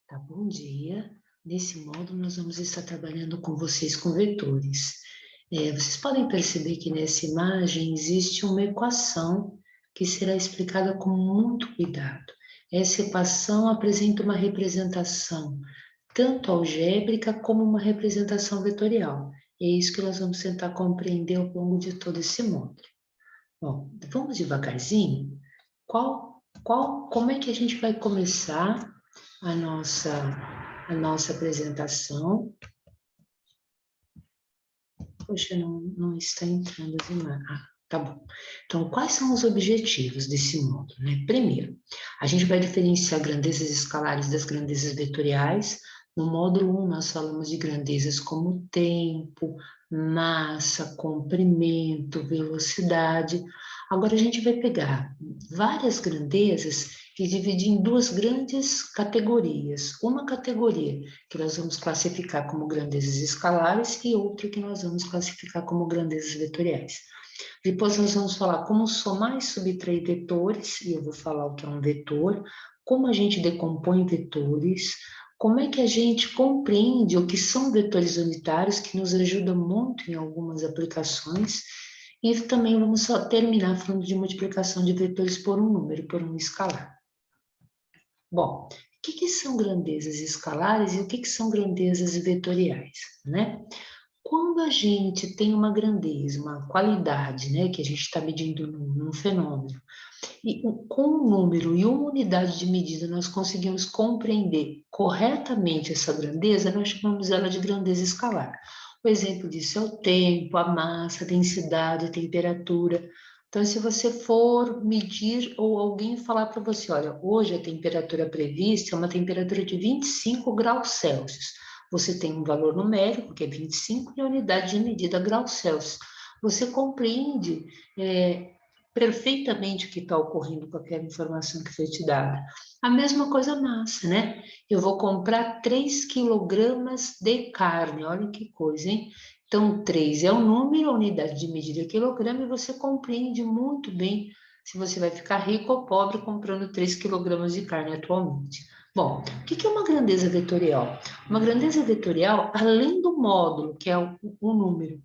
Tá, bom dia. Nesse módulo, nós vamos estar trabalhando com vocês com vetores. Vocês podem perceber que nessa imagem existe uma equação que será explicada com muito cuidado. Essa equação apresenta uma representação tanto algébrica como uma representação vetorial. É isso que nós vamos tentar compreender ao longo de todo esse módulo. Bom, vamos devagarzinho. Como é que a gente vai começar a nossa apresentação? Poxa, não está entrando as imagens. Ah, tá bom. Então, quais são os objetivos desse módulo, né? Primeiro, a gente vai diferenciar grandezas escalares das grandezas vetoriais. No módulo 1, nós falamos de grandezas como tempo, massa, comprimento, velocidade. Agora, a gente vai pegar várias grandezas e dividir em duas grandes categorias. Uma categoria que nós vamos classificar como grandezas escalares e outra que nós vamos classificar como grandezas vetoriais. Depois nós vamos falar como somar e subtrair vetores, e eu vou falar o que é um vetor, como a gente decompõe vetores, como é que a gente compreende o que são vetores unitários, que nos ajuda muito em algumas aplicações, e também vamos só terminar falando de multiplicação de vetores por um número, por um escalar. Bom, o que são grandezas escalares e o que são grandezas vetoriais, né? Quando a gente tem uma grandeza, uma qualidade, né, que a gente está medindo num fenômeno, e com um número e uma unidade de medida nós conseguimos compreender corretamente essa grandeza, nós chamamos ela de grandeza escalar. O exemplo disso é o tempo, a massa, a densidade, a temperatura. Então, se você for medir ou alguém falar para você, olha, hoje a temperatura prevista é uma temperatura de 25 graus Celsius. Você tem um valor numérico, que é 25, e a unidade de medida graus Celsius. Você compreende perfeitamente o que está ocorrendo com aquela informação que foi te dada. A mesma coisa a massa, né? Eu vou comprar 3 quilogramas de carne, olha que coisa, hein? Então, 3 é o número, a unidade de medida é quilograma, e você compreende muito bem se você vai ficar rico ou pobre comprando 3 quilogramas de carne atualmente. Bom, o que é uma grandeza vetorial? Uma grandeza vetorial, além do módulo, que é o número,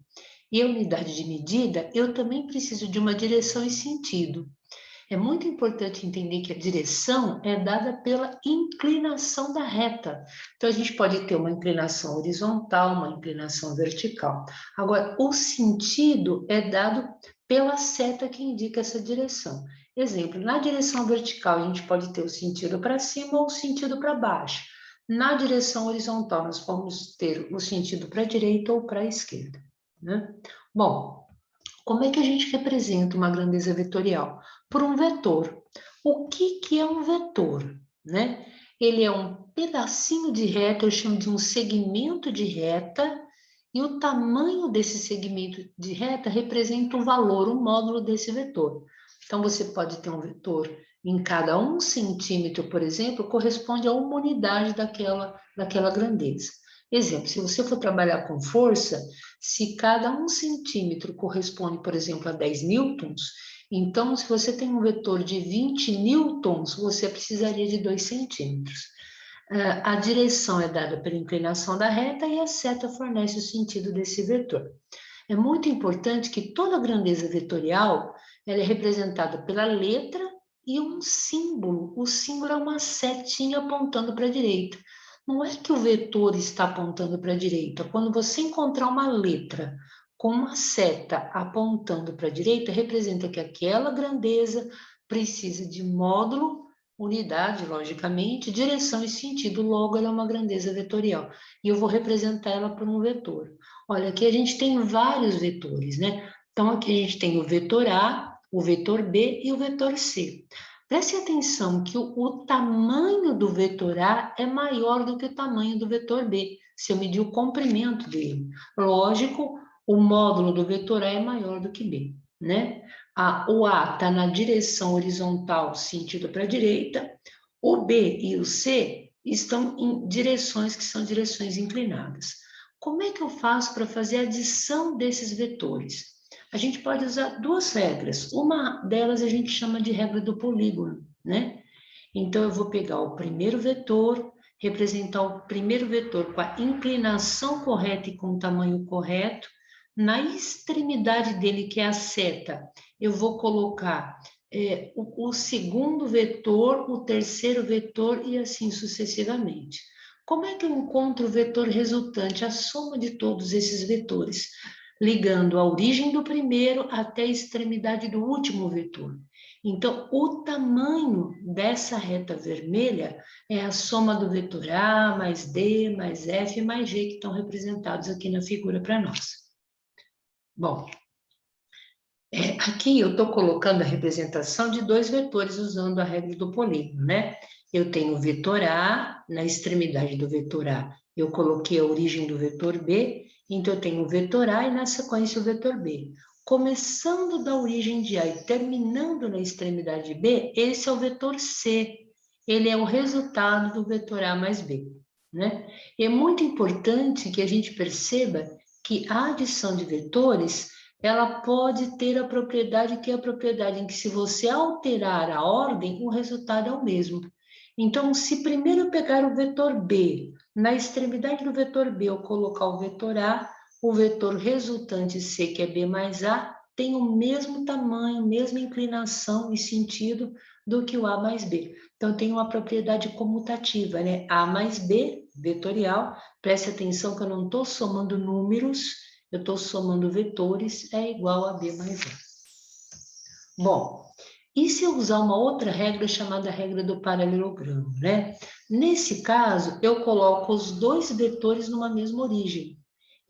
e a unidade de medida, eu também preciso de uma direção e sentido. É muito importante entender que a direção é dada pela inclinação da reta. Então, a gente pode ter uma inclinação horizontal, uma inclinação vertical. Agora, o sentido é dado pela seta que indica essa direção. Exemplo, na direção vertical, a gente pode ter o sentido para cima ou o sentido para baixo. Na direção horizontal, nós vamos ter o sentido para a direita ou para a esquerda, né? Bom, como é que a gente representa uma grandeza vetorial? Por um vetor. O que é um vetor, né? Ele é um pedacinho de reta, eu chamo de um segmento de reta, e o tamanho desse segmento de reta representa o valor, o módulo desse vetor. Então, você pode ter um vetor em cada 1 centímetro, por exemplo, corresponde a uma unidade daquela grandeza. Exemplo, se você for trabalhar com força, se cada 1 centímetro corresponde, por exemplo, a 10 newtons, então, se você tem um vetor de 20 newtons, você precisaria de 2 centímetros. A direção é dada pela inclinação da reta e a seta fornece o sentido desse vetor. É muito importante que toda grandeza vetorial ela é representada pela letra e um símbolo. O símbolo é uma setinha apontando para a direita. Não é que o vetor está apontando para a direita. Quando você encontrar uma letra com uma seta apontando para a direita, representa que aquela grandeza precisa de módulo, unidade, logicamente, direção e sentido, logo ela é uma grandeza vetorial. E eu vou representar ela por um vetor. Olha, aqui a gente tem vários vetores, né? Então, aqui a gente tem o vetor A, o vetor B e o vetor C. Preste atenção que o tamanho do vetor A é maior do que o tamanho do vetor B, se eu medir o comprimento dele. Lógico, o módulo do vetor A é maior do que B, né? O A está na direção horizontal, sentido para a direita, o B e o C estão em direções que são direções inclinadas. Como é que eu faço para fazer a adição desses vetores? A gente pode usar duas regras. Uma delas a gente chama de regra do polígono, né? Então, eu vou pegar o primeiro vetor representar o primeiro vetor com a inclinação correta e com o tamanho correto. Na extremidade dele, que é a seta, eu vou colocar o segundo vetor, o terceiro vetor e assim sucessivamente. Como é que eu encontro o vetor resultante, a soma de todos esses vetores? Ligando a origem do primeiro até a extremidade do último vetor. Então, o tamanho dessa reta vermelha é a soma do vetor A mais D mais F mais G, que estão representados aqui na figura para nós. Bom, aqui eu estou colocando a representação de dois vetores usando a regra do polígono, né? Eu tenho o vetor A, na extremidade do vetor A, eu coloquei a origem do vetor B, então eu tenho o vetor A e na sequência o vetor B. Começando da origem de A e terminando na extremidade B, esse é o vetor C. Ele é o resultado do vetor A mais B, né? E é muito importante que a gente perceba que a adição de vetores, ela pode ter a propriedade que é a propriedade em que, se você alterar a ordem, o resultado é o mesmo. Então, se primeiro eu pegar o vetor B, na extremidade do vetor B eu colocar o vetor A, o vetor resultante C, que é B mais A, tem o mesmo tamanho, mesma inclinação e sentido do que o A mais B. Então, tem uma propriedade comutativa, né? A mais B, vetorial, preste atenção que eu não estou somando números, eu estou somando vetores, é igual a B mais A. Bom, e se eu usar uma outra regra chamada regra do paralelogramo, né? Nesse caso, eu coloco os dois vetores numa mesma origem.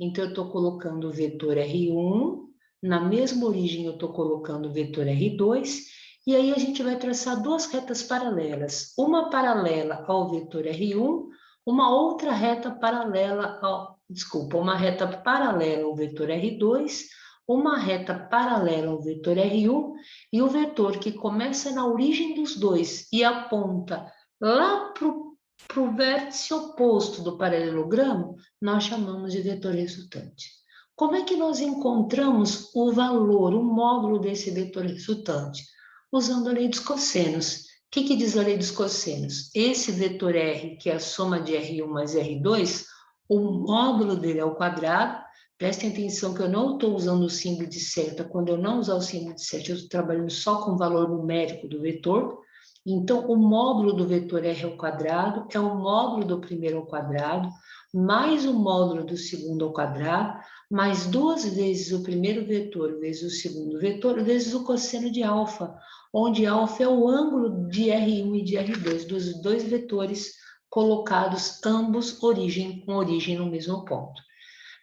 Então, eu estou colocando o vetor R1, na mesma origem eu estou colocando o vetor R2, e aí a gente vai traçar duas retas paralelas. Uma paralela ao vetor R1, uma outra reta paralela ao... Desculpa, uma reta paralela ao vetor R2, uma reta paralela ao vetor R1 e o vetor que começa na origem dos dois e aponta lá para o vértice oposto do paralelogramo, nós chamamos de vetor resultante. Como é que nós encontramos o valor, o módulo desse vetor resultante? Usando a lei dos cossenos. O que diz a lei dos cossenos? Esse vetor R, que é a soma de R1 mais R2, o módulo dele ao quadrado. Prestem atenção que eu não estou usando o símbolo de seta. Quando eu não usar o símbolo de seta, eu estou trabalhando só com o valor numérico do vetor. Então, o módulo do vetor R ao quadrado é o módulo do primeiro ao quadrado, mais o módulo do segundo ao quadrado, mais duas vezes o primeiro vetor vezes o segundo vetor, vezes o cosseno de alfa, onde alfa é o ângulo de R1 e de R2, dos dois vetores colocados, ambos com origem no mesmo ponto.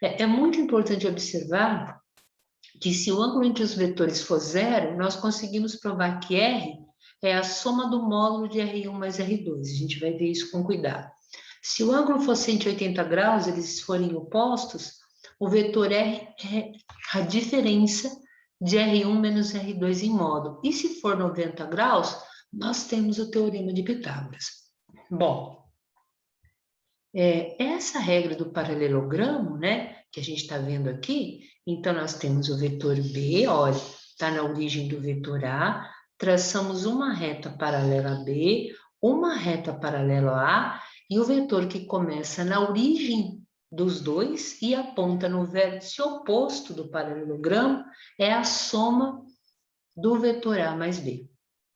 É muito importante observar que, se o ângulo entre os vetores for zero, nós conseguimos provar que R é a soma do módulo de R1 mais R2. A gente vai ver isso com cuidado. Se o ângulo for 180 graus, eles forem opostos, o vetor R é a diferença de R1 menos R2 em módulo. E se for 90 graus, nós temos o teorema de Pitágoras. Bom, essa regra do paralelogramo, né, que a gente está vendo aqui, então nós temos o vetor B, olha, está na origem do vetor A, traçamos uma reta paralela a B, uma reta paralela a A, e o vetor que começa na origem dos dois e aponta no vértice oposto do paralelogramo é a soma do vetor A mais B,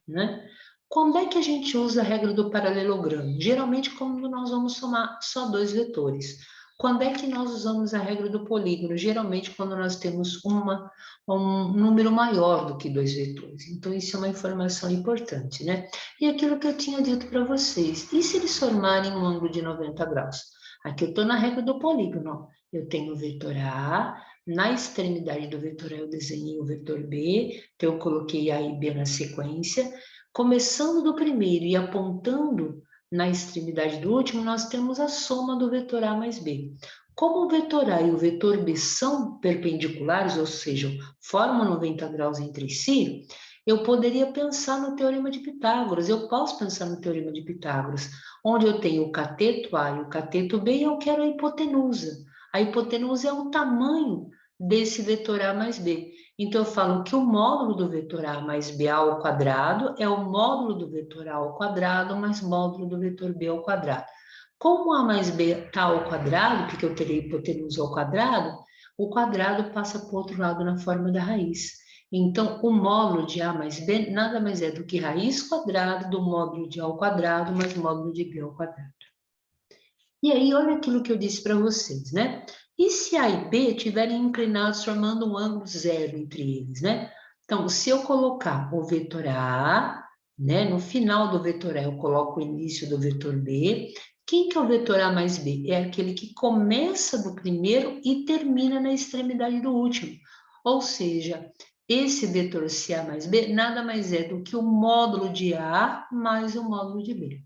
né? Quando é que a gente usa a regra do paralelogramo? Geralmente, quando nós vamos somar só dois vetores. Quando é que nós usamos a regra do polígono? Geralmente, quando nós temos um número maior do que dois vetores. Então, isso é uma informação importante, né? E aquilo que eu tinha dito para vocês. E se eles formarem um ângulo de 90 graus? Aqui eu estou na regra do polígono. Eu tenho o vetor A, na extremidade do vetor A eu desenhei o vetor B, então eu coloquei A e B na sequência. Começando do primeiro e apontando na extremidade do último, nós temos a soma do vetor A mais B. Como o vetor A e o vetor B são perpendiculares, ou seja, formam 90 graus entre si, eu poderia pensar no teorema de Pitágoras. Eu posso pensar no teorema de Pitágoras, onde eu tenho o cateto A e o cateto B e eu quero a hipotenusa. A hipotenusa é o tamanho desse vetor A mais B. Então, eu falo que o módulo do vetor A mais B ao quadrado é o módulo do vetor A ao quadrado mais módulo do vetor B ao quadrado. Como A mais B está ao quadrado, porque eu terei hipotenusa ao quadrado, o quadrado passa para o outro lado na forma da raiz. Então, o módulo de A mais B nada mais é do que raiz quadrada do módulo de A ao quadrado mais módulo de B ao quadrado. E aí, olha aquilo que eu disse para vocês, né? E se A e B estiverem inclinados formando um ângulo zero entre eles, né? Então, se eu colocar o vetor A, né? No final do vetor A eu coloco o início do vetor B. Quem que é o vetor A mais B? É aquele que começa do primeiro e termina na extremidade do último. Ou seja, esse vetor se A mais B nada mais é do que o módulo de A mais o módulo de B.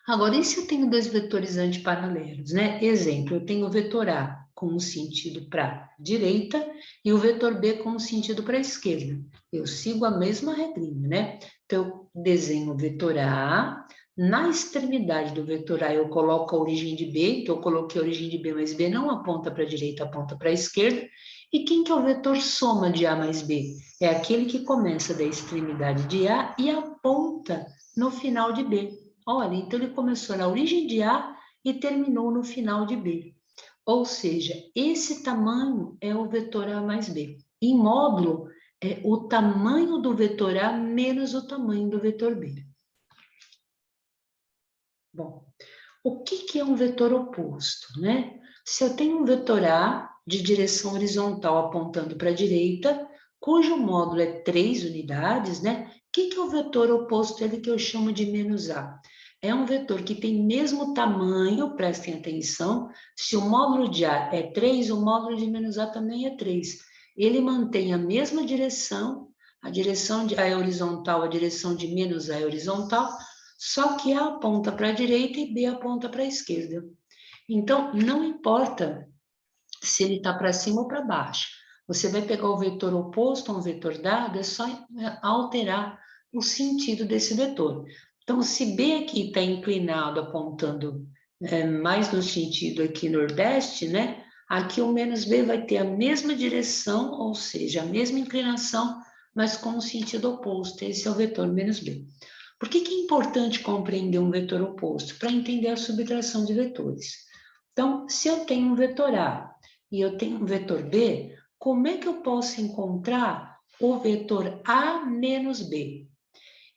Agora, e se eu tenho dois vetores antiparalelos, né? Exemplo, eu tenho o vetor A com um sentido para a direita e o vetor B com um sentido para a esquerda. Eu sigo a mesma regrinha, né? Então, eu desenho o vetor A, na extremidade do vetor A eu coloco a origem de B, então eu coloquei a origem de B mais B não aponta para a direita, aponta para a esquerda. E quem que é o vetor soma de A mais B? É aquele que começa da extremidade de A e aponta no final de B. Olha, então ele começou na origem de A e terminou no final de B. Ou seja, esse tamanho é o vetor A mais B. Em módulo, é o tamanho do vetor A menos o tamanho do vetor B. Bom, o que é um vetor oposto, né? Se eu tenho um vetor A de direção horizontal apontando para a direita, cujo módulo é 3 unidades, né? O que é o vetor oposto? Ele que eu chamo de menos A. É um vetor que tem mesmo tamanho, prestem atenção, se o módulo de A é 3, o módulo de menos A também é 3. Ele mantém a mesma direção, a direção de A é horizontal, a direção de menos A é horizontal, só que A aponta para a direita e B aponta para a esquerda. Então, não importa se ele está para cima ou para baixo. Você vai pegar o vetor oposto a um vetor dado, é só alterar o sentido desse vetor. Então, se B aqui está inclinado, apontando mais no sentido aqui nordeste, né? Aqui o menos B vai ter a mesma direção, ou seja, a mesma inclinação, mas com o sentido oposto. Esse é o vetor menos B. Por que é importante compreender um vetor oposto? Para entender a subtração de vetores. Então, se eu tenho um vetor A e eu tenho um vetor B, como é que eu posso encontrar o vetor A menos B?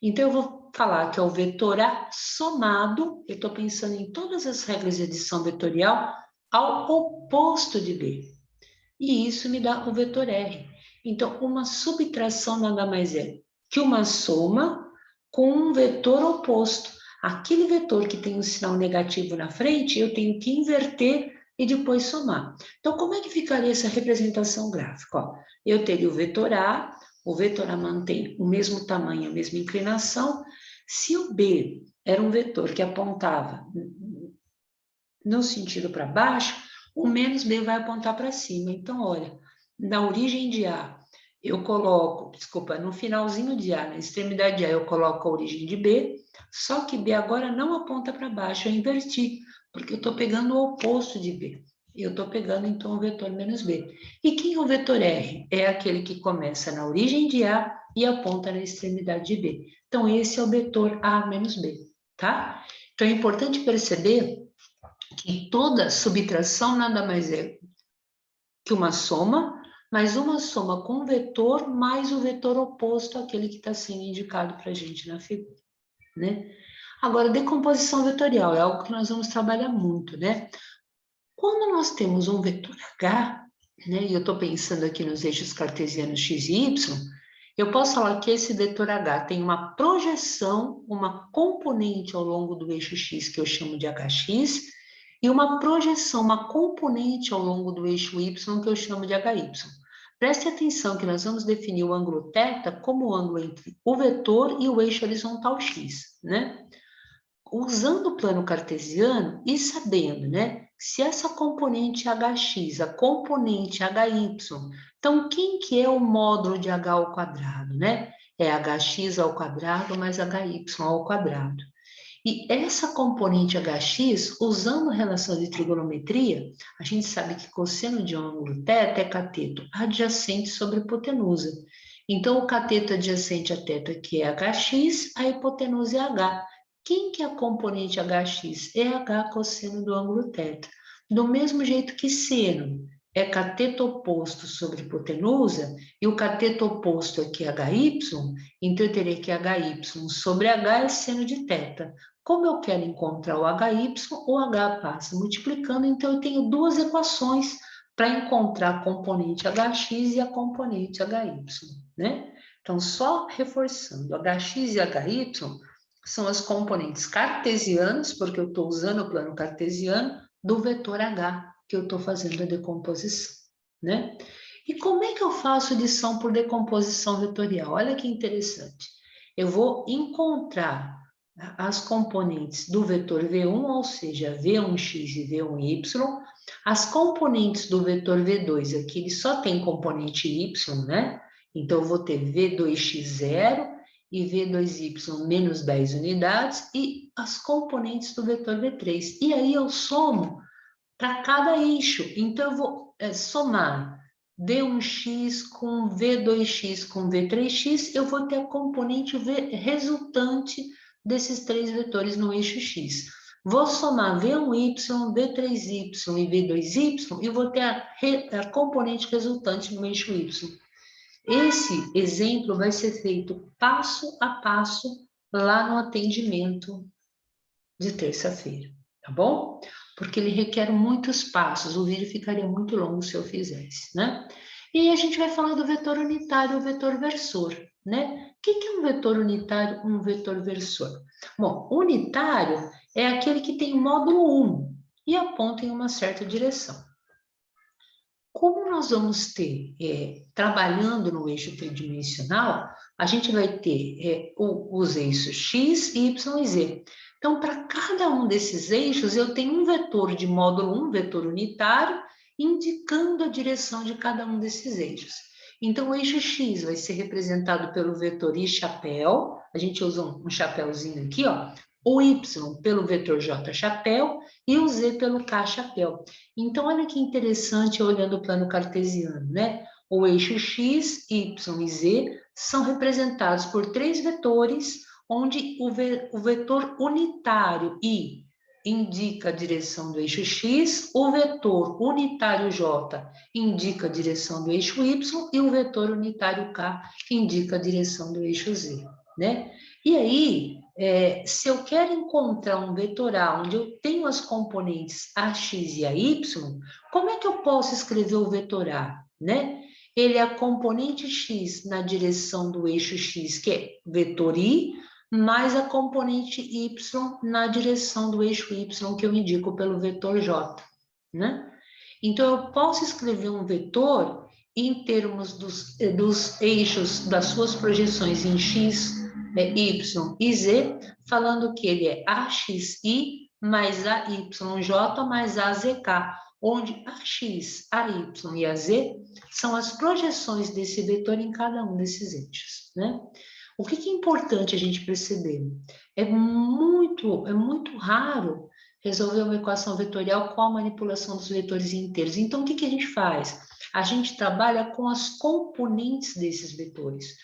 Então, eu vou falar que é o vetor A somado, eu estou pensando em todas as regras de adição vetorial, ao oposto de B. E isso me dá o vetor R. Então, uma subtração nada mais é que uma soma com um vetor oposto. Aquele vetor que tem um sinal negativo na frente, eu tenho que inverter e depois somar. Então, como é que ficaria essa representação gráfica? Ó, eu teria o vetor A mantém o mesmo tamanho, a mesma inclinação. Se o B era um vetor que apontava no sentido para baixo, o menos B vai apontar para cima. Então, olha, na origem de A, eu coloco, desculpa, no finalzinho de A, na extremidade de A, eu coloco a origem de B, só que B agora não aponta para baixo, eu inverti, porque eu estou pegando o oposto de B. Eu estou pegando, então, o vetor menos B. E quem é o vetor R? É aquele que começa na origem de A e aponta na extremidade de B. Então, esse é o vetor A menos B, tá? Então, é importante perceber que toda subtração nada mais é que uma soma, mas uma soma com o vetor mais o vetor oposto àquele que está sendo indicado para a gente na figura, né? Agora, decomposição vetorial é algo que nós vamos trabalhar muito, né? Quando nós temos um vetor H, né, e eu estou pensando aqui nos eixos cartesianos x e y, eu posso falar que esse vetor H tem uma projeção, uma componente ao longo do eixo x, que eu chamo de hx, e uma projeção, uma componente ao longo do eixo y, que eu chamo de hy. Preste atenção que nós vamos definir o ângulo θ como o ângulo entre o vetor e o eixo horizontal x, né? Usando o plano cartesiano e sabendo, né, se essa componente hx, a componente hy, então quem que é o módulo de h ao quadrado, né? É hx ao quadrado mais hy ao quadrado. E essa componente hx, usando relação de trigonometria, a gente sabe que cosseno de um ângulo θ é cateto adjacente sobre hipotenusa. Então, o cateto adjacente a θ, que é hx, a hipotenusa é h. Quem que é a componente hx? É h cosseno do ângulo θ. Do mesmo jeito que seno é cateto oposto sobre hipotenusa, e o cateto oposto aqui é hy, então eu teria que hy sobre h é seno de θ. Como eu quero encontrar o hy, o h passa multiplicando, então eu tenho duas equações para encontrar a componente hx e a componente hy, né? Então, só reforçando, hx e hy são as componentes cartesianas, porque eu estou usando o plano cartesiano, do vetor h, que eu estou fazendo a decomposição, né? E como é que eu faço adição por decomposição vetorial? Olha que interessante. Eu vou encontrar as componentes do vetor V1, ou seja, V1x e V1y, as componentes do vetor V2, aqui ele só tem componente y, né? Então, eu vou ter V2x0 e V2y menos 10 unidades e as componentes do vetor V3. E aí eu somo para cada eixo. Então, eu vou somar V1x com V2x com V3x, eu vou ter a componente resultante desses três vetores no eixo x. Vou somar V1y, V3y e V2y e vou ter a componente resultante no eixo y. Esse exemplo vai ser feito passo a passo lá no atendimento de terça-feira, tá bom? Porque ele requer muitos passos, o vídeo ficaria muito longo se eu fizesse, né? E aí a gente vai falar do vetor unitário e o vetor versor, né? O que é um vetor unitário e um vetor versor? Bom, unitário é aquele que tem módulo 1 e aponta em uma certa direção. Como nós vamos ter, trabalhando no eixo tridimensional, a gente vai ter os eixos x, y e z. Então, para cada um desses eixos, eu tenho um vetor de módulo 1, vetor unitário, indicando a direção de cada um desses eixos. Então, o eixo x vai ser representado pelo vetor i chapéu, a gente usa um chapéuzinho aqui, ó, o y pelo vetor j chapéu e o z pelo k chapéu. Então, olha que interessante olhando o plano cartesiano, né? O eixo x, y e z são representados por três vetores, onde o vetor unitário i indica a direção do eixo x, o vetor unitário j indica a direção do eixo y e o vetor unitário k indica a direção do eixo z, né? E aí, se eu quero encontrar um vetor A onde eu tenho as componentes AX e AY, como é que eu posso escrever o vetor A, né? Ele é a componente X na direção do eixo X, que é vetor I, mais a componente Y na direção do eixo Y, que eu indico pelo vetor J, né? Então, eu posso escrever um vetor em termos dos eixos, das suas projeções em X, Y e Z, falando que ele é AXI mais AYJ mais AZK, onde AX, AY e AZ são as projeções desse vetor em cada um desses eixos, né? O que é importante a gente perceber? É muito raro resolver uma equação vetorial com a manipulação dos vetores inteiros. Então, o que a gente faz? A gente trabalha com as componentes desses vetores,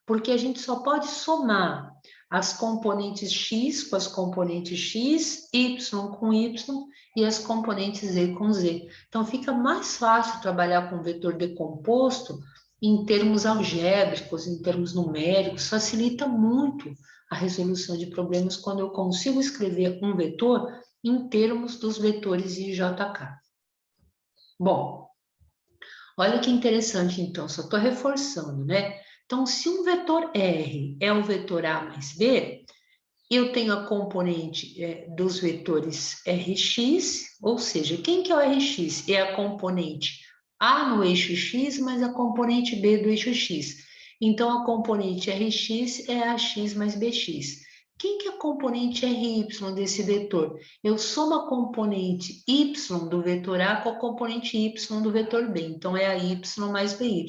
porque a gente só pode somar as componentes x com as componentes x, y com y e as componentes z com z. Então, fica mais fácil trabalhar com vetor decomposto em termos algébricos, em termos numéricos, facilita muito a resolução de problemas quando eu consigo escrever um vetor em termos dos vetores I e JK. Bom, olha que interessante, então, só estou reforçando, né? Então, se um vetor R é o vetor A mais B, eu tenho a componente dos vetores Rx, ou seja, quem que é o Rx? É a componente A no eixo X, mais a componente B do eixo X. Então, a componente Rx é AX mais BX. Quem que é a componente Ry desse vetor? Eu somo a componente y do vetor A com a componente y do vetor B. Então, é a y mais BY.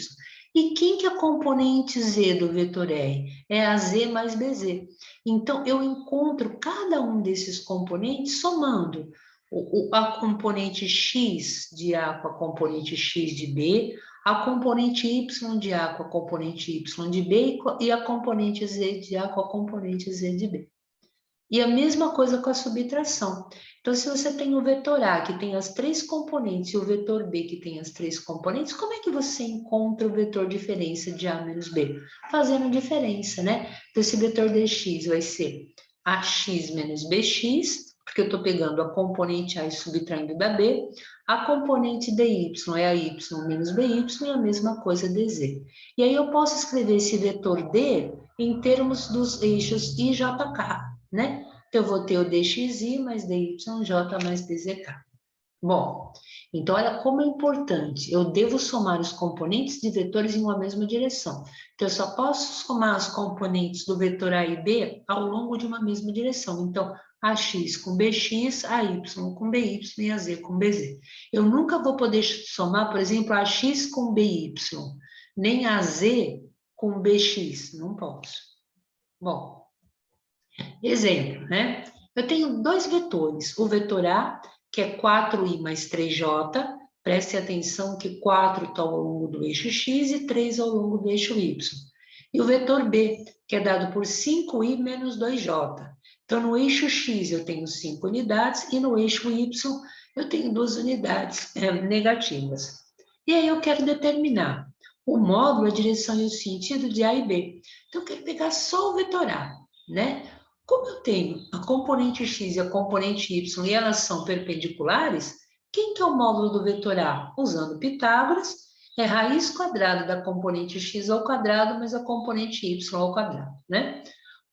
E quem que é a componente z do vetor R? É a z mais BZ. Então, eu encontro cada um desses componentes somando a componente x de A com a componente x de B, a componente y de A com a componente y de B e a componente z de A com a componente z de B. E a mesma coisa com a subtração. Então, se você tem o vetor A, que tem as 3 componentes, e o vetor B, que tem as 3 componentes, como é que você encontra o vetor diferença de A menos B? Fazendo diferença, né? Então, esse vetor dx vai ser AX menos BX, porque eu estou pegando a componente A e subtraindo da B. A componente dy é a y menos by e a mesma coisa dz. E aí eu posso escrever esse vetor D em termos dos eixos I, J, K, né? Então, eu vou ter o dxi mais dyj mais dzk. Bom, então olha como é importante. Eu devo somar os componentes de vetores em uma mesma direção. Então, eu só posso somar os componentes do vetor A e B ao longo de uma mesma direção. Então, AX com BX, AY com BY e AZ com BZ. Eu nunca vou poder somar, por exemplo, AX com BY, nem AZ com BX. Não posso. Bom, exemplo, né? Eu tenho dois vetores, o vetor A, que é 4i mais 3j, preste atenção que 4 está ao longo do eixo x e 3 ao longo do eixo y. E o vetor B, que é dado por 5i menos 2j. Então, no eixo x eu tenho 5 unidades e no eixo y eu tenho 2 unidades negativas. E aí eu quero determinar o módulo, a direção e o sentido de A e B. Então, eu quero pegar só o vetor A, né? Como eu tenho a componente x e a componente y e elas são perpendiculares, quem que é o módulo do vetor A? Usando Pitágoras, é raiz quadrada da componente x ao quadrado, mais a componente y ao quadrado, né?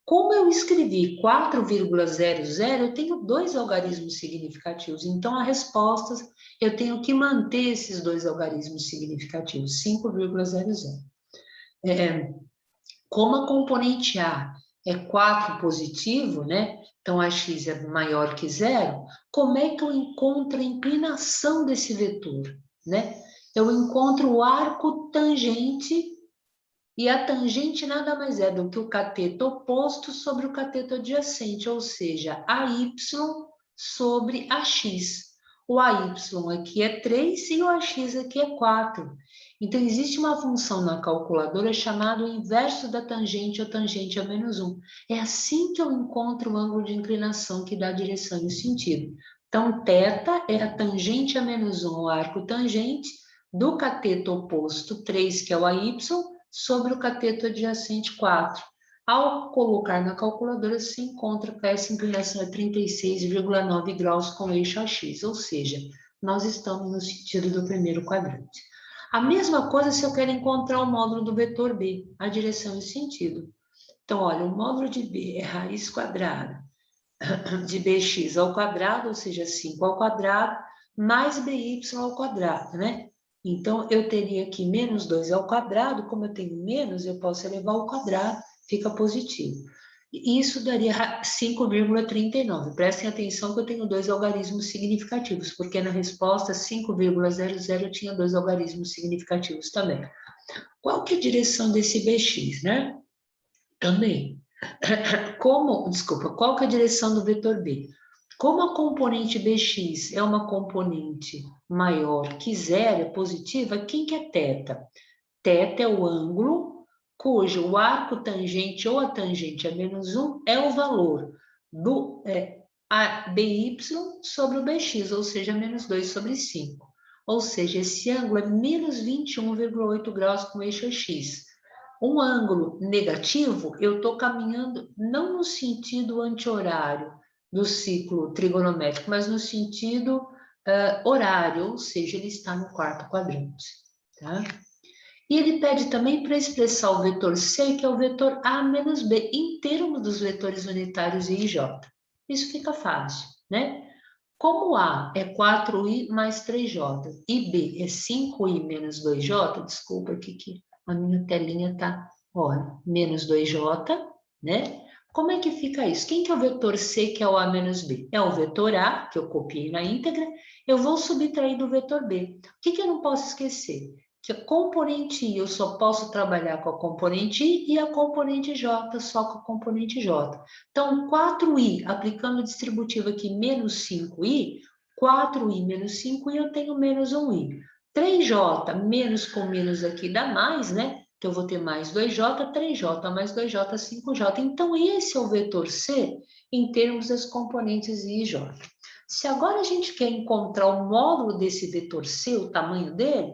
Como eu escrevi 4,00, eu tenho dois algarismos significativos, então a resposta, eu tenho que manter esses dois algarismos significativos, 5,00. Como a componente A é 4 positivo, né? Então, a x é maior que zero, como é que eu encontro a inclinação desse vetor, né? Eu encontro o arco tangente, e a tangente nada mais é do que o cateto oposto sobre o cateto adjacente, ou seja, AY sobre AX. O AY aqui é 3 e o AX aqui é 4. Então, existe uma função na calculadora chamada o inverso da tangente ou tangente a menos 1. É assim que eu encontro o ângulo de inclinação que dá a direção e o sentido. Então, θ é a tangente a menos 1, o arco tangente, do cateto oposto 3, que é o AY, sobre o cateto adjacente 4. Ao colocar na calculadora, se encontra que essa inclinação é 36,9 graus com eixo AX, ou seja, nós estamos no sentido do primeiro quadrante. A mesma coisa se eu quero encontrar o módulo do vetor B, a direção e o sentido. Então, olha, o módulo de B é raiz quadrada de bx ao quadrado, ou seja, 5 ao quadrado, mais by ao quadrado, né? Então, eu teria aqui menos 2 ao quadrado, como eu tenho menos, eu posso elevar ao quadrado, fica positivo. E isso daria 5,39. Prestem atenção que eu tenho dois algarismos significativos, porque na resposta 5,00 eu tinha dois algarismos significativos também. Qual que é a direção desse bx, né? Também. Qual que é a direção do vetor B? Como a componente bx é uma componente maior que zero, é positiva, quem que é θ? θ é o ângulo cujo o arco tangente ou a tangente a menos 1 é o valor do by sobre o bx, ou seja, menos 2 sobre 5. Ou seja, esse ângulo é menos 21,8 graus com eixo x. Um ângulo negativo, eu estou caminhando não no sentido anti-horário do ciclo trigonométrico, mas no sentido horário, ou seja, ele está no quarto quadrante. Tá? E ele pede também para expressar o vetor C, que é o vetor A menos B, em termos dos vetores unitários I e J. Isso fica fácil, né? Como A é 4i mais 3j e B é 5i menos 2j, desculpa aqui que a minha telinha tá, olha, menos 2j, né? Como é que fica isso? Quem que é o vetor C, que é o A menos B? É o vetor A, que eu copiei na íntegra, eu vou subtrair do vetor B. O que eu não posso esquecer? Que a componente I eu só posso trabalhar com a componente I e a componente J só com a componente J. Então, 4i, aplicando o distributivo aqui, menos 5i, 4i menos 5i, eu tenho menos 1i. 3j, menos com menos aqui dá mais, né? Então, eu vou ter mais 2J, 3J, mais 2J, 5J. Então, esse é o vetor C em termos das componentes I e J. Se agora a gente quer encontrar o módulo desse vetor C, o tamanho dele,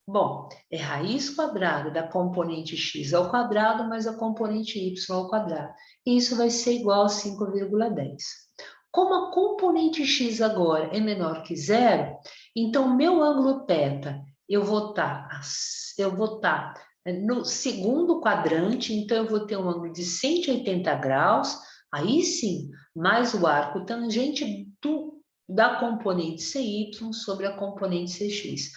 bom, é raiz quadrada da componente x ao quadrado mais a componente y ao quadrado. E isso vai ser igual a 5,10. Como a componente x agora é menor que zero, então meu ângulo θ, eu vou estar no segundo quadrante, então eu vou ter um ângulo de 180 graus, aí sim, mais o arco tangente da componente CY sobre a componente CX.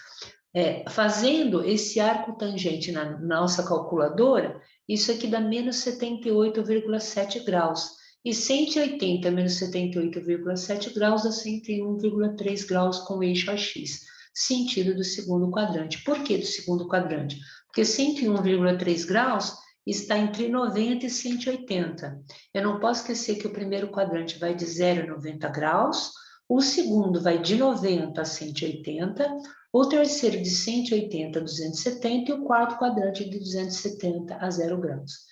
Fazendo esse arco tangente na nossa calculadora, isso aqui dá menos 78,7 graus. E 180 menos 78,7 graus dá 101,3 graus com o eixo AX. Sentido do segundo quadrante. Por que do segundo quadrante? Porque 101,3 graus está entre 90 e 180. Eu não posso esquecer que o primeiro quadrante vai de 0 a 90 graus, o segundo vai de 90 a 180, o terceiro de 180 a 270 e o quarto quadrante de 270 a 0 graus.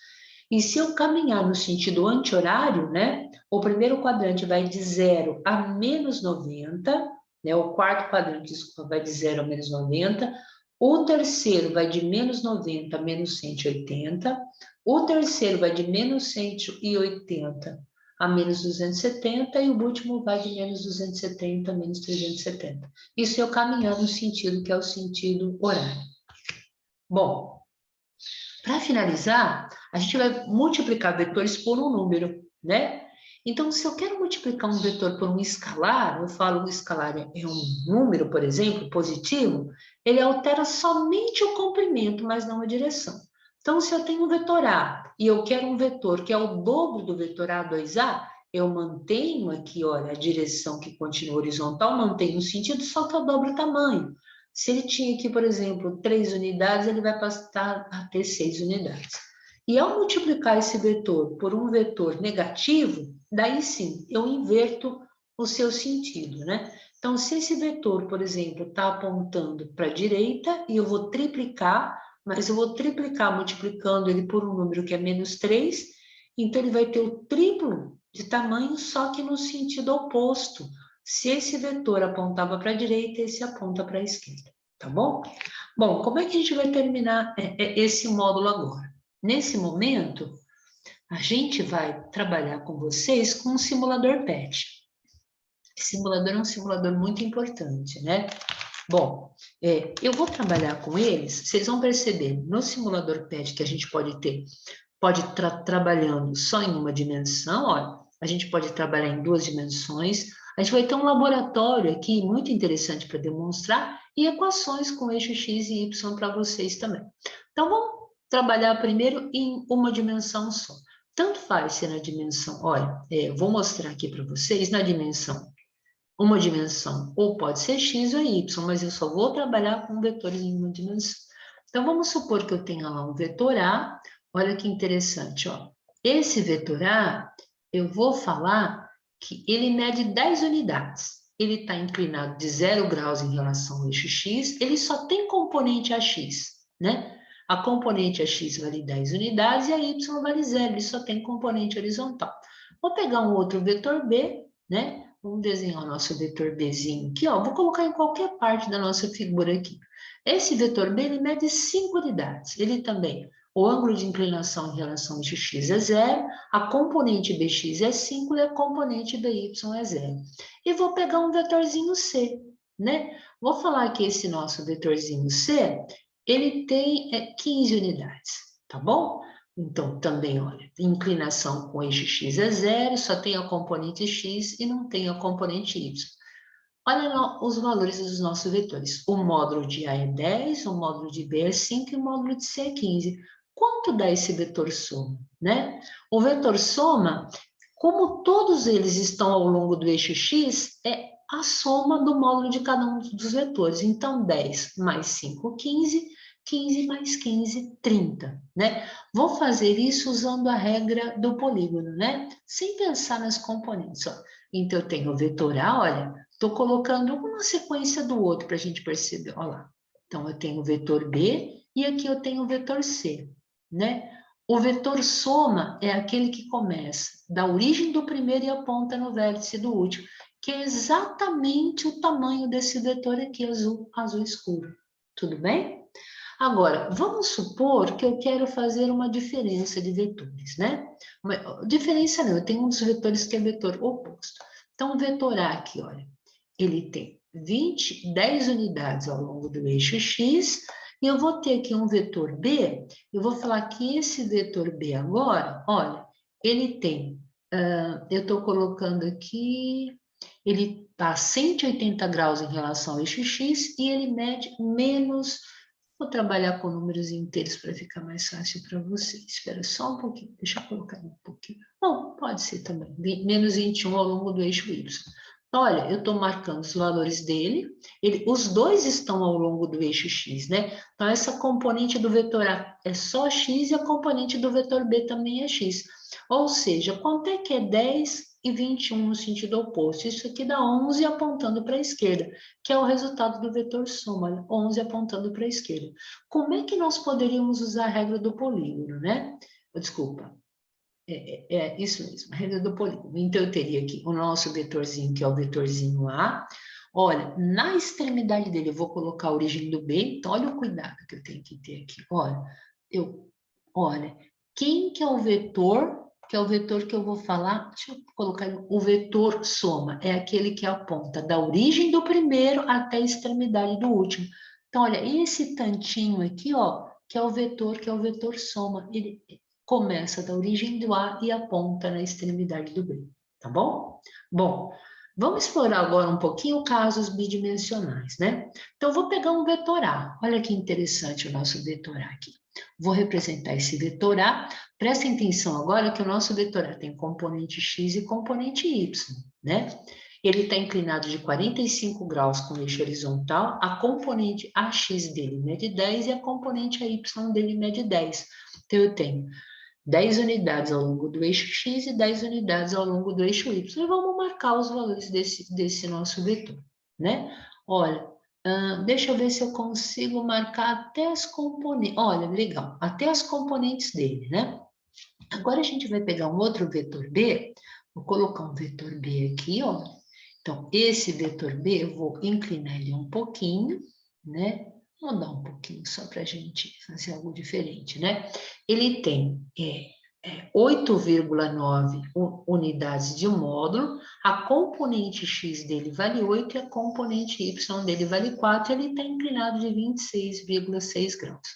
E se eu caminhar no sentido anti-horário, né, o primeiro quadrante vai de 0 a menos 90, né, o quarto quadrante, desculpa, vai de 0 a menos 90, o terceiro vai de menos 90 a menos 180, o terceiro vai de menos 180 a menos 270 e o último vai de menos 270 a menos 370. Isso eu caminhar no sentido que é o sentido horário. Bom, para finalizar, a gente vai multiplicar vetores por um número, né? Então, se eu quero multiplicar um vetor por um escalar, eu falo que o escalar é um número, por exemplo, positivo, ele altera somente o comprimento, mas não a direção. Então, se eu tenho um vetor A e eu quero um vetor que é o dobro do vetor A2A, eu mantenho aqui, olha, a direção que continua horizontal, mantenho o sentido, só que eu dobro o tamanho. Se ele tinha aqui, por exemplo, 3 unidades, ele vai passar a ter 6 unidades. E ao multiplicar esse vetor por um vetor negativo, daí sim, eu inverto o seu sentido, né? Então, se esse vetor, por exemplo, está apontando para a direita, e eu vou triplicar, mas eu vou triplicar multiplicando ele por um número que é menos 3, então ele vai ter o triplo de tamanho, só que no sentido oposto. Se esse vetor apontava para a direita, esse aponta para a esquerda, tá bom? Bom, como é que a gente vai terminar esse módulo agora? Nesse momento, a gente vai trabalhar com vocês com um simulador PET. Esse simulador é um simulador muito importante, né? Bom, eu vou trabalhar com eles, vocês vão perceber, no simulador PET que a gente pode estar trabalhando só em uma dimensão, olha, a gente pode trabalhar em 2 dimensões, a gente vai ter um laboratório aqui muito interessante para demonstrar e equações com eixo x e y para vocês também. Então, vamos trabalhar primeiro em uma dimensão só. Tanto faz se na dimensão, olha, vou mostrar aqui para vocês na dimensão, uma dimensão, ou pode ser x ou y, mas eu só vou trabalhar com vetores em uma dimensão. Então, vamos supor que eu tenha lá um vetor A, olha que interessante, ó. Esse vetor A, eu vou falar que ele mede 10 unidades. Ele está inclinado de 0 graus em relação ao eixo x, ele só tem componente AX, né? A componente AX vale 10 unidades e a y vale 0, ele só tem componente horizontal. Vou pegar um outro vetor B, né? Vamos desenhar o nosso vetor Bzinho aqui, ó. Vou colocar em qualquer parte da nossa figura aqui. Esse vetor B, ele mede 5 unidades. Ele também, o ângulo de inclinação em relação ao eixo x é 0, a componente Bx é 5 e a componente By é 0. E vou pegar um vetorzinho C, né? Vou falar que esse nosso vetorzinho C, ele tem 15 unidades, tá bom? Então, também, olha, inclinação com eixo x é 0, só tem a componente x e não tem a componente y. Olha os valores dos nossos vetores. O módulo de A é 10, o módulo de B é 5 e o módulo de C é 15. Quanto dá esse vetor soma, né? O vetor soma, como todos eles estão ao longo do eixo x, é a soma do módulo de cada um dos vetores. Então, 10 mais 5, 15, 15 mais 15, 30, né? Vou fazer isso usando a regra do polígono, né? Sem pensar nas componentes, ó. Então, eu tenho o vetor A, olha, estou colocando uma sequência do outro para a gente perceber, olha lá. Então, eu tenho o vetor B e aqui eu tenho o vetor C, né? O vetor soma é aquele que começa da origem do primeiro e aponta no vértice do último, que é exatamente o tamanho desse vetor aqui, azul escuro. Tudo bem? Agora, vamos supor que eu quero fazer uma diferença de vetores, né? Diferença não, eu tenho um dos vetores que é vetor oposto. Então, o vetor A aqui, olha, ele tem 10 unidades ao longo do eixo X, e eu vou ter aqui um vetor B, eu vou falar que esse vetor B agora, olha, ele tem, eu estou colocando aqui, ele está a 180 graus em relação ao eixo X, e ele mede menos, vou trabalhar com números inteiros para ficar mais fácil para vocês, espera só um pouquinho, deixa eu colocar um pouquinho, bom, pode ser também, menos 21 ao longo do eixo Y. Olha, eu estou marcando os valores dele, os dois estão ao longo do eixo X, né? Então, essa componente do vetor A é só X e a componente do vetor B também é X. Ou seja, quanto é que é 10 e 21 no sentido oposto? Isso aqui dá 11 apontando para a esquerda, que é o resultado do vetor soma, olha, 11 apontando para a esquerda. Como é que nós poderíamos usar a regra do polígono, né? Desculpa. É isso mesmo, a regra do polígono. Então, eu teria aqui o nosso vetorzinho, que é o vetorzinho A. Olha, na extremidade dele, eu vou colocar a origem do B. Então, olha o cuidado que eu tenho que ter aqui. Olha, quem que é o vetor? Que é o vetor que eu vou falar. Deixa eu colocar o vetor soma. É aquele que aponta da origem do primeiro até a extremidade do último. Então, olha, esse tantinho aqui, ó, que é o vetor soma. Ele começa da origem do A e aponta na extremidade do B, tá bom? Bom, vamos explorar agora um pouquinho casos bidimensionais, né? Então, eu vou pegar um vetor A. Olha que interessante o nosso vetor A aqui. Vou representar esse vetor A. Prestem atenção agora que o nosso vetor A tem componente X e componente Y, né? Ele está inclinado de 45 graus com o eixo horizontal, a componente AX dele mede 10 e a componente AY dele mede 10. Então, eu tenho 10 unidades ao longo do eixo X e 10 unidades ao longo do eixo Y. E vamos marcar os valores desse nosso vetor, né? Olha, deixa eu ver se eu consigo marcar até as componentes. Olha, legal, até as componentes dele, né? Agora a gente vai pegar um outro vetor B, vou colocar um vetor B aqui, ó. Então, esse vetor B, eu vou inclinar ele um pouquinho, né? Vou dar um pouquinho só para a gente fazer algo diferente, né? Ele tem 8,9 unidades de um módulo, a componente X dele vale 8 e a componente Y dele vale 4, e ele está inclinado de 26,6 graus.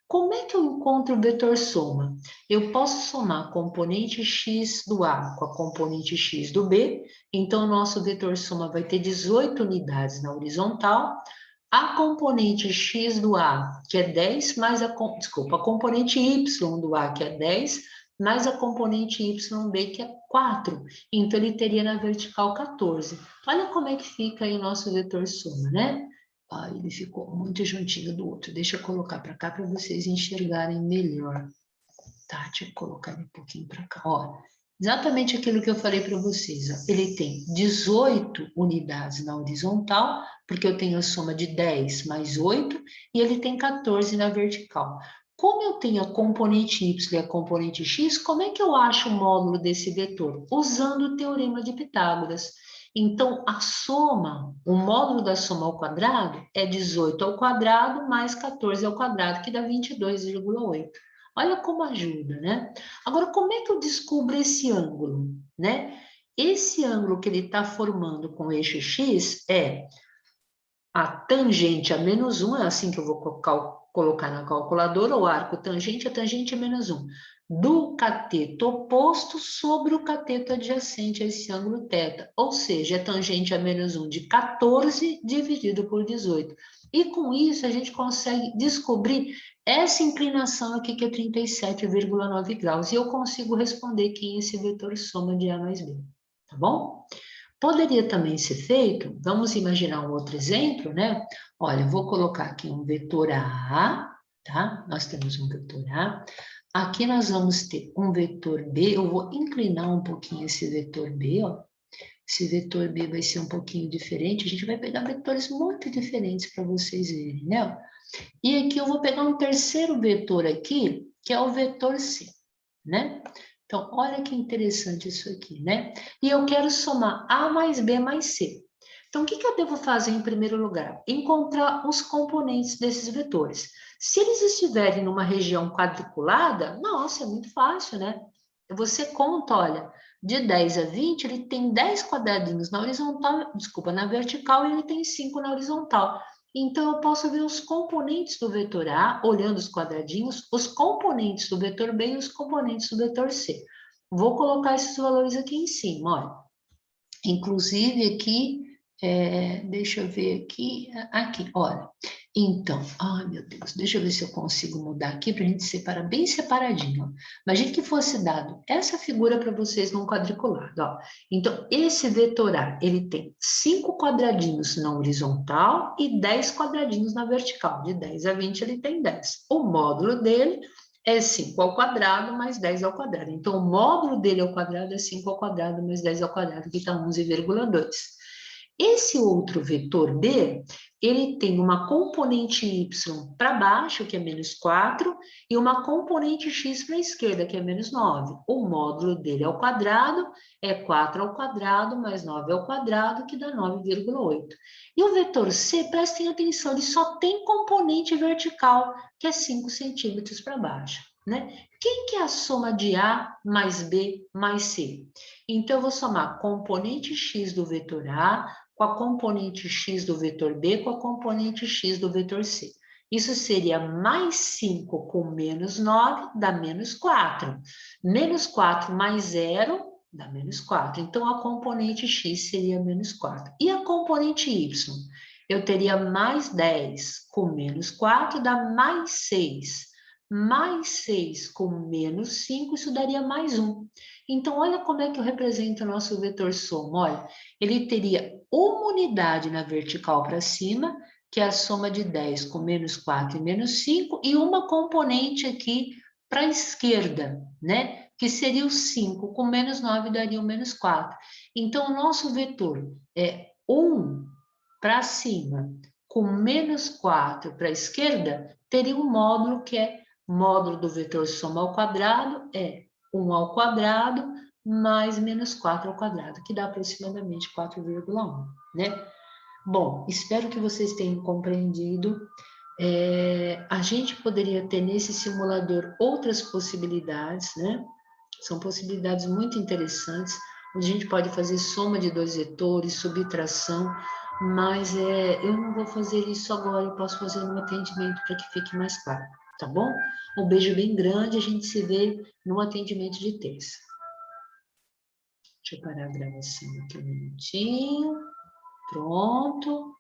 Como é que eu encontro o vetor soma? Eu posso somar a componente X do A com a componente X do B, então o nosso vetor soma vai ter 18 unidades na horizontal, a componente X do A, que é 10, mais a componente Y do A, que é 10, mais a componente YB, que é 4. Então, ele teria na vertical 14. Olha como é que fica aí o nosso vetor soma, né? Ele ficou muito juntinho do outro. Deixa eu colocar para cá para vocês enxergarem melhor. Tá, deixa eu colocar ele um pouquinho para cá. Ó, exatamente aquilo que eu falei para vocês. Ó. Ele tem 18 unidades na horizontal, porque eu tenho a soma de 10 mais 8, e ele tem 14 na vertical. Como eu tenho a componente Y e a componente X, como é que eu acho o módulo desse vetor? Usando o teorema de Pitágoras. Então, a soma, o módulo da soma ao quadrado é 18 ao quadrado mais 14 ao quadrado, que dá 22,8. Olha como ajuda, né? Agora, como é que eu descubro esse ângulo, né? Esse ângulo que ele está formando com o eixo X é a tangente a menos 1, é assim que eu vou colocar na calculadora, o arco tangente, a tangente é menos 1, do cateto oposto sobre o cateto adjacente a esse ângulo θ, ou seja, a tangente a menos 1 de 14 dividido por 18. E com isso a gente consegue descobrir essa inclinação aqui que é 37,9 graus, e eu consigo responder quem é esse vetor soma de A mais B, tá bom? Poderia também ser feito, vamos imaginar um outro exemplo, né? Olha, eu vou colocar aqui um vetor A, tá? Nós temos um vetor A. Aqui nós vamos ter um vetor B, eu vou inclinar um pouquinho esse vetor B, ó. Esse vetor B vai ser um pouquinho diferente. A gente vai pegar vetores muito diferentes para vocês verem, né? E aqui eu vou pegar um terceiro vetor aqui, que é o vetor C, né? Então, olha que interessante isso aqui, né? E eu quero somar A mais B mais C. Então, o que eu devo fazer em primeiro lugar? Encontrar os componentes desses vetores. Se eles estiverem numa região quadriculada, nossa, é muito fácil, né? Você conta, olha, de 10 a 20, ele tem 10 quadradinhos na horizontal, desculpa, na vertical, e ele tem 5 na horizontal. Então, eu posso ver os componentes do vetor A, olhando os quadradinhos, os componentes do vetor B e os componentes do vetor C. Vou colocar esses valores aqui em cima, olha. Inclusive aqui, deixa eu ver aqui, olha. Então, ai meu Deus, deixa eu ver se eu consigo mudar aqui para a gente separar bem separadinho. Ó. Imagine que fosse dado essa figura para vocês num quadriculado, ó. Então, esse vetor A, ele tem 5 quadradinhos na horizontal e 10 quadradinhos na vertical. De 10 a 20 ele tem 10. O módulo dele é 5 ao quadrado mais 10 ao quadrado. Então, o módulo dele ao quadrado é 5 ao quadrado mais 10 ao quadrado, que está 11,2. Esse outro vetor B, ele tem uma componente y para baixo, que é menos 4, e uma componente x para a esquerda, que é menos 9. O módulo dele ao quadrado é 4 ao quadrado mais 9 ao quadrado, que dá 9,8. E o vetor C, prestem atenção, ele só tem componente vertical, que é 5 centímetros para baixo, né? Quem que é a soma de A mais B mais C? Então, eu vou somar componente x do vetor A com a componente x do vetor B com a componente x do vetor C. Isso seria mais 5 com menos 9, dá menos 4. Menos 4 mais 0, dá menos 4. Então, a componente x seria menos 4. E a componente y? Eu teria mais 10 com menos 4, dá mais 6. Mais 6 com menos 5, isso daria mais 1. Então, olha como é que eu represento o nosso vetor soma. Olha, ele teria uma unidade na vertical para cima, que é a soma de 10 com menos 4 e menos 5, e uma componente aqui para a esquerda, né? Que seria o 5, com menos 9 daria o menos 4. Então, o nosso vetor é 1 para cima, com menos 4 para a esquerda, teria um módulo que é módulo do vetor soma ao quadrado, é 1 ao quadrado mais menos 4 ao quadrado, que dá aproximadamente 4,1, né? Bom, espero que vocês tenham compreendido. A gente poderia ter nesse simulador outras possibilidades, né? São possibilidades muito interessantes, onde a gente pode fazer soma de dois vetores, subtração, mas eu não vou fazer isso agora, eu posso fazer no atendimento para que fique mais claro, tá bom? Um beijo bem grande, a gente se vê no atendimento de terça. Deixa eu parar a gravação aqui um minutinho. Pronto.